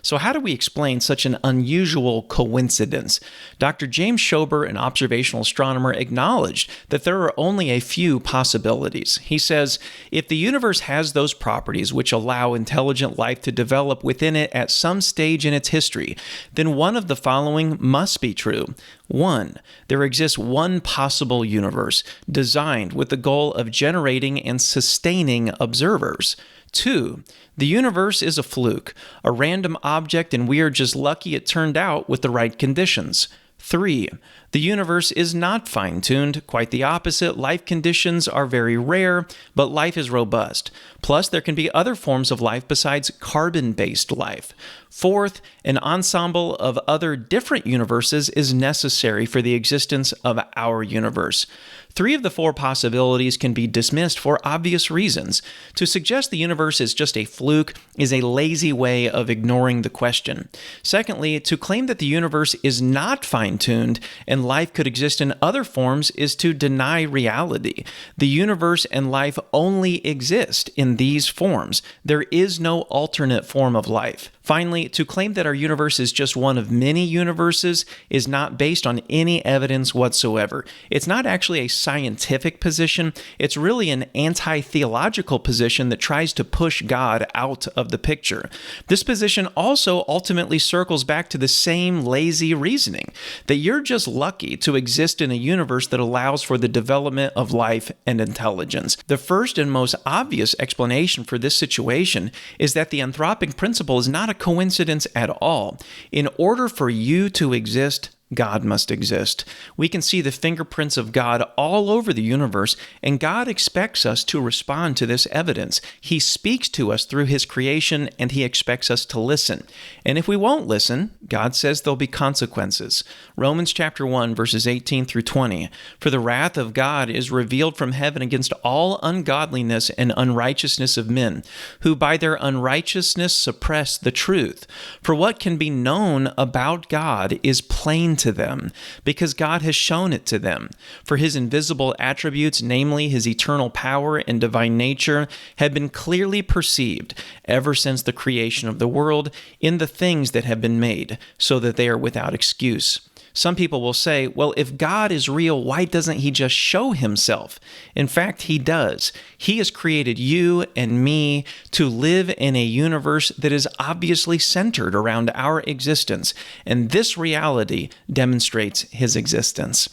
So how do we explain such an unusual coincidence? Dr. James Schober, an observational astronomer, acknowledged that there are only a few possibilities. He says, if the universe has those properties which allow intelligent life to develop within it at some stage in its history, then one of the following must be true. 1. There exists one possible universe designed with the goal of generating and sustaining observers. 2. The universe is a fluke, a random object, and we are just lucky it turned out with the right conditions. 3. The universe is not fine-tuned, quite the opposite. Life conditions are very rare, but life is robust. Plus, there can be other forms of life besides carbon-based life. 4th, an ensemble of other different universes is necessary for the existence of our universe. 3 of the 4 possibilities can be dismissed for obvious reasons. To suggest the universe is just a fluke is a lazy way of ignoring the question. Secondly, to claim that the universe is not fine-tuned and life could exist in other forms is to deny reality. The universe and life only exist in these forms. There is no alternate form of life. Finally, to claim that our universe is just one of many universes is not based on any evidence whatsoever. It's not actually a scientific position. It's really an anti-theological position that tries to push God out of the picture. This position also ultimately circles back to the same lazy reasoning, that you're just lucky to exist in a universe that allows for the development of life and intelligence. The first and most obvious explanation for this situation is that the anthropic principle is not a coincidence at all. In order for you to exist, God must exist. We can see the fingerprints of God all over the universe, and God expects us to respond to this evidence. He speaks to us through His creation, and He expects us to listen. And if we won't listen, God says there'll be consequences. Romans chapter 1, verses 18 through 20. For the wrath of God is revealed from heaven against all ungodliness and unrighteousness of men, who by their unrighteousness suppress the truth. For what can be known about God is plain to them, because God has shown it to them. For His invisible attributes, namely His eternal power and divine nature, have been clearly perceived ever since the creation of the world in the things that have been made, so that they are without excuse. Some people will say, well, if God is real, why doesn't He just show Himself? In fact, He does. He has created you and me to live in a universe that is obviously centered around our existence, and this reality demonstrates His existence.